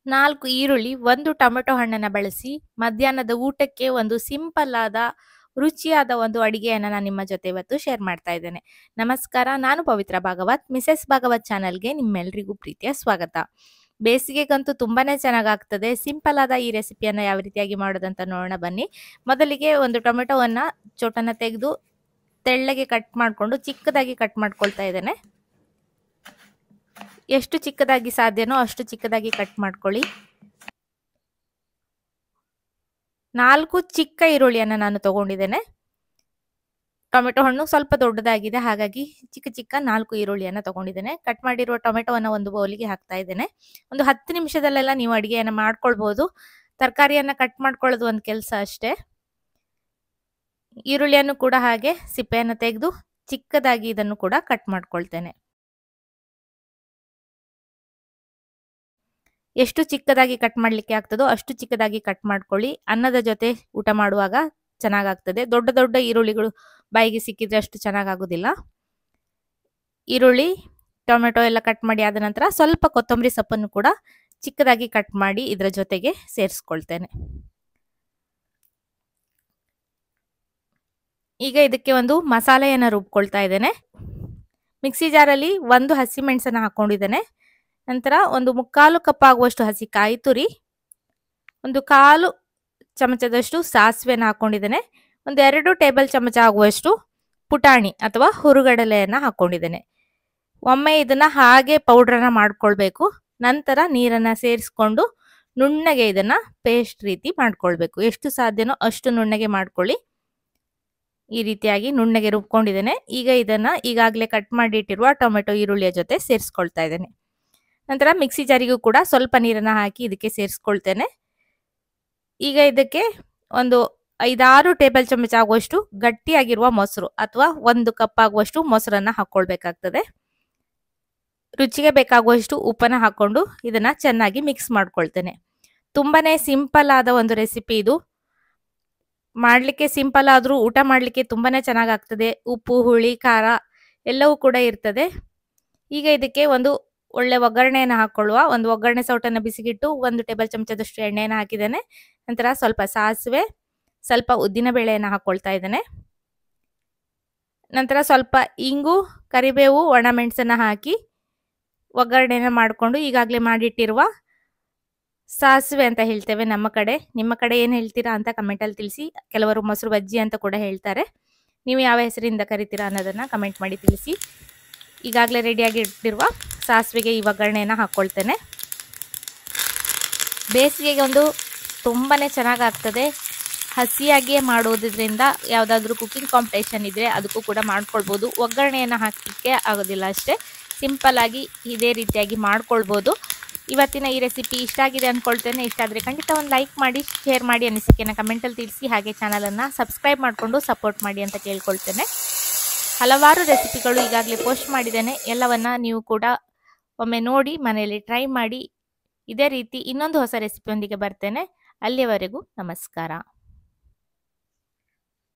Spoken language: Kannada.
4 ಈರುಳ್ಳಿ, 1 ಟೊಮೆಟೊ ಹಣ್ಣನ್ನ ಬಳಸಿ ಮಧ್ಯಾಹ್ನದ ಊಟಕ್ಕೆ ಒಂದು ಸಿಂಪಲ್ ಆದ ರುಚಿಯಾದ ಒಂದು ಅಡಿಗೆಯನ್ನ ನಾನು ನಿಮ್ಮ ಜೊತೆ ಇವತ್ತು ಶೇರ್ ಮಾಡ್ತಾ ಇದ್ದೇನೆ. ನಮಸ್ಕಾರ, ನಾನು ಪವಿತ್ರ ಭಾಗವತ್. ಮಿಸೆಸ್ ಭಾಗವತ್ ಚಾನಲ್ಗೆ ನಿಮ್ಮೆಲ್ಲರಿಗೂ ಪ್ರೀತಿಯ ಸ್ವಾಗತ. ಬೇಸಿಗೆಗಂತೂ ತುಂಬಾನೇ ಚೆನ್ನಾಗಾಗ್ತದೆ. ಸಿಂಪಲ್ ಆದ ಈ ರೆಸಿಪಿಯನ್ನ ಯಾವ ರೀತಿಯಾಗಿ ಮಾಡೋದಂತ ನೋಡೋಣ ಬನ್ನಿ. ಮೊದಲಿಗೆ ಒಂದು ಟೊಮೆಟೊವನ್ನ ಚೋಟನ್ನ ತೆಗೆದು ತೆಳ್ಳಗೆ ಕಟ್ ಮಾಡಿಕೊಂಡು ಚಿಕ್ಕದಾಗಿ ಕಟ್ ಮಾಡ್ಕೊಳ್ತಾ ಇದ್ದೇನೆ. ಎಷ್ಟು ಚಿಕ್ಕದಾಗಿ ಸಾಧ್ಯನೋ ಅಷ್ಟು ಚಿಕ್ಕದಾಗಿ ಕಟ್ ಮಾಡ್ಕೊಳ್ಳಿ. 4 ಚಿಕ್ಕ ಈರುಳ್ಳಿಯನ್ನ ನಾನು ತಗೊಂಡಿದ್ದೇನೆ. ಟೊಮೆಟೊ ಹಣ್ಣು ಸ್ವಲ್ಪ ದೊಡ್ಡದಾಗಿದೆ, ಹಾಗಾಗಿ ಚಿಕ್ಕ ಚಿಕ್ಕ 4 ಈರುಳ್ಳಿಯನ್ನ ತಗೊಂಡಿದ್ದೇನೆ. ಕಟ್ ಮಾಡಿರುವ ಟೊಮೆಟೊವನ್ನ ಒಂದು ಬೌಲಿಗೆ ಹಾಕ್ತಾ ಇದ್ದೇನೆ. ಒಂದು 10 ನಿಮಿಷದಲ್ಲೆಲ್ಲ ನೀವು ಅಡಿಗೆಯನ್ನ ಮಾಡ್ಕೊಳ್ಬಹುದು. ತರಕಾರಿಯನ್ನ ಕಟ್ ಮಾಡ್ಕೊಳ್ಳೋದು ಒಂದು ಕೆಲಸ ಅಷ್ಟೇ. ಈರುಳ್ಳಿಯನ್ನು ಕೂಡ ಹಾಗೆ ಸಿಪ್ಪೆಯನ್ನು ತೆಗೆದು ಚಿಕ್ಕದಾಗಿ ಇದನ್ನು ಕೂಡ ಕಟ್ ಮಾಡ್ಕೊಳ್ತೇನೆ. ಎಷ್ಟು ಚಿಕ್ಕದಾಗಿ ಕಟ್ ಮಾಡ್ಲಿಕ್ಕೆ ಆಗ್ತದೋ ಅಷ್ಟು ಚಿಕ್ಕದಾಗಿ ಕಟ್ ಮಾಡ್ಕೊಳ್ಳಿ. ಅನ್ನದ ಜೊತೆ ಊಟ ಮಾಡುವಾಗ ಚೆನ್ನಾಗಾಗ್ತದೆ. ದೊಡ್ಡ ದೊಡ್ಡ ಈರುಳ್ಳಿಗಳು ಬಾಯಿಗೆ ಸಿಕ್ಕಿದ್ರೆ ಅಷ್ಟು ಚೆನ್ನಾಗಾಗೋದಿಲ್ಲ. ಈರುಳ್ಳಿ, ಟೊಮೆಟೊ ಎಲ್ಲ ಕಟ್ ಮಾಡಿ ಆದ ನಂತರ ಸ್ವಲ್ಪ ಕೊತ್ತಂಬರಿ ಸೊಪ್ಪನ್ನು ಕೂಡ ಚಿಕ್ಕದಾಗಿ ಕಟ್ ಮಾಡಿ ಇದರ ಜೊತೆಗೆ ಸೇರಿಸ್ಕೊಳ್ತೇನೆ. ಈಗ ಇದಕ್ಕೆ ಒಂದು ಮಸಾಲೆಯನ್ನು ರುಬ್ಕೊಳ್ತಾ ಇದ್ದೇನೆ. ಮಿಕ್ಸಿ ಜಾರಲ್ಲಿ 1 ಹಸಿಮೆಣಸನ್ನು ಹಾಕೊಂಡಿದ್ದೇನೆ. ನಂತರ ಒಂದು 3/4 ಕಪ್ ಆಗುವಷ್ಟು ಹಸಿ ಕಾಯಿ ತುರಿ, 1/4 ಚಮಚದಷ್ಟು ಸಾಸಿವೆಯನ್ನು ಹಾಕೊಂಡಿದ್ದೇನೆ. 2 ಟೇಬಲ್ ಚಮಚ ಆಗುವಷ್ಟು ಪುಟಾಣಿ ಅಥವಾ ಹುರುಗಡಲೆಯನ್ನು ಹಾಕೊಂಡಿದ್ದೇನೆ. ಒಮ್ಮೆ ಇದನ್ನ ಹಾಗೆ ಪೌಡ್ರನ್ನ ಮಾಡ್ಕೊಳ್ಬೇಕು. ನಂತರ ನೀರನ್ನ ಸೇರಿಸ್ಕೊಂಡು ನುಣ್ಣಗೆ ಇದನ್ನ ಪೇಸ್ಟ್ ರೀತಿ ಮಾಡ್ಕೊಳ್ಬೇಕು. ಎಷ್ಟು ಸಾಧ್ಯನೋ ಅಷ್ಟು ನುಣ್ಣಗೆ ಮಾಡ್ಕೊಳ್ಳಿ. ಈ ರೀತಿಯಾಗಿ ನುಣ್ಣಗೆ ರುಬ್ಕೊಂಡಿದ್ದೇನೆ. ಈಗ ಇದನ್ನ ಈಗಾಗಲೇ ಕಟ್ ಮಾಡಿ ಇಟ್ಟಿರುವ ಟೊಮೆಟೊ ಈರುಳ್ಳಿಯ ಜೊತೆ ಸೇರಿಸ್ಕೊಳ್ತಾ ಇದ್ದೇನೆ. ನಂತರ ಮಿಕ್ಸಿ ಜಾರಿಗೂ ಕೂಡ ಸ್ವಲ್ಪ ನೀರನ್ನ ಹಾಕಿ ಇದಕ್ಕೆ ಸೇರಿಸ್ಕೊಳ್ತೇನೆ. ಈಗ ಇದಕ್ಕೆ ಒಂದು 5-6 ಟೇಬಲ್ ಚಮಚ ಆಗುವಷ್ಟು ಗಟ್ಟಿಯಾಗಿರುವ ಮೊಸರು ಅಥವಾ 1 ಕಪ್ ಆಗುವಷ್ಟು ಮೊಸರನ್ನ ಹಾಕೊಳ್ಬೇಕಾಗ್ತದೆ. ರುಚಿಗೆ ಬೇಕಾಗುವಷ್ಟು ಉಪ್ಪನ್ನ ಹಾಕೊಂಡು ಇದನ್ನ ಚೆನ್ನಾಗಿ ಮಿಕ್ಸ್ ಮಾಡ್ಕೊಳ್ತೇನೆ. ತುಂಬಾನೇ ಸಿಂಪಲ್ ಆದ ಒಂದು ರೆಸಿಪಿ ಇದು. ಮಾಡ್ಲಿಕ್ಕೆ ಸಿಂಪಲ್ ಆದ್ರೂ ಊಟ ಮಾಡ್ಲಿಕ್ಕೆ ತುಂಬಾನೇ ಚೆನ್ನಾಗಾಗ್ತದೆ. ಉಪ್ಪು, ಹುಳಿ, ಖಾರ ಎಲ್ಲವೂ ಕೂಡ ಇರ್ತದೆ. ಈಗ ಇದಕ್ಕೆ ಒಂದು ಒಳ್ಳೆ ಒಗ್ಗರಣೆಯನ್ನು ಹಾಕೊಳ್ಳುವ. ಒಂದು ಒಗ್ಗರಣೆ ಸೌಟನ್ನು ಬಿಸಿಗಿಟ್ಟು 1 ಟೇಬಲ್ ಚಮಚದಷ್ಟು ಎಣ್ಣೆಯನ್ನು ಹಾಕಿದ್ದೇನೆ. ನಂತರ ಸ್ವಲ್ಪ ಸಾಸಿವೆ, ಸ್ವಲ್ಪ ಉದ್ದಿನ ಬೇಳೆಯನ್ನು ಹಾಕೊಳ್ತಾ ಇದ್ದೇನೆ. ನಂತರ ಸ್ವಲ್ಪ ಇಂಗು, ಕರಿಬೇವು, ಒಣಮೆಣಸನ್ನ ಹಾಕಿ ಒಗ್ಗರಣೆಯನ್ನು ಮಾಡಿಕೊಂಡು ಈಗಾಗಲೇ ಮಾಡಿಟ್ಟಿರುವ ಸಾಸಿವೆ ಅಂತ ಹೇಳ್ತೇವೆ ನಮ್ಮ ಕಡೆ, ನಿಮ್ಮ ಕಡೆ ಏನು ಹೇಳ್ತೀರಾ ಅಂತ ಕಮೆಂಟಲ್ಲಿ ತಿಳಿಸಿ. ಕೆಲವರು ಮೊಸರು ಬಜ್ಜಿ ಅಂತ ಕೂಡ ಹೇಳ್ತಾರೆ. ನೀವು ಯಾವ ಹೆಸರಿಂದ ಕರಿತೀರಾ ಅನ್ನೋದನ್ನ ಕಮೆಂಟ್ ಮಾಡಿ ತಿಳಿಸಿ. ಈಗಾಗಲೇ ರೆಡಿಯಾಗಿ ಇಟ್ಟಿರುವ ಸಾಸಿವೆಗೆ ಈ ಒಗ್ಗರಣೆಯನ್ನು ಹಾಕ್ಕೊಳ್ತೇನೆ. ಬೇಸಿಗೆಗೆ ಒಂದು ತುಂಬಾನೇ ಚೆನ್ನಾಗಾಗ್ತದೆ. ಹಸಿಯಾಗಿಯೇ ಮಾಡೋದ್ರಿಂದ ಯಾವುದಾದ್ರೂ ಕುಕಿಂಗ್ ಕಾಂಪಿಟೇಷನ್ ಇದ್ರೆ ಅದಕ್ಕೂ ಕೂಡ ಮಾಡ್ಕೊಳ್ಬೋದು. ಒಗ್ಗರಣೆಯನ್ನು ಹಾಕಲಿಕ್ಕೆ ಆಗೋದಿಲ್ಲ ಅಷ್ಟೇ, ಸಿಂಪಲ್ ಆಗಿ ಇದೇ ರೀತಿಯಾಗಿ ಮಾಡ್ಕೊಳ್ಬೋದು. ಇವತ್ತಿನ ಈ ರೆಸಿಪಿ ಇಷ್ಟ ಆಗಿದೆ ಅಂದ್ಕೊಳ್ತೇನೆ. ಇಷ್ಟ ಆದರೆ ಖಂಡಿತ ಒಂದು ಲೈಕ್ ಮಾಡಿ, ಶೇರ್ ಮಾಡಿ, ಅನಿಸಿಕೆನ ಕಮೆಂಟಲ್ಲಿ ತಿಳಿಸಿ. ಹಾಗೆ ಚಾನಲನ್ನು ಸಬ್ಸ್ಕ್ರೈಬ್ ಮಾಡಿಕೊಂಡು ಸಪೋರ್ಟ್ ಮಾಡಿ ಅಂತ ಕೇಳ್ಕೊಳ್ತೇನೆ. ಹಲವಾರು ರೆಸಿಪಿಗಳು ಈಗಾಗಲೇ ಪೋಸ್ಟ್ ಮಾಡಿದ್ದೇನೆ. ಎಲ್ಲವನ್ನ ನೀವು ಕೂಡ ಒಮ್ಮೆ ನೋಡಿ ಮನೆಯಲ್ಲಿ ಟ್ರೈ ಮಾಡಿ. ಇದೇ ರೀತಿ ಇನ್ನೊಂದು ಹೊಸ ರೆಸಿಪಿಯೊಂದಿಗೆ ಬರ್ತೇನೆ. ಅಲ್ಲಿಯವರೆಗೂ ನಮಸ್ಕಾರ.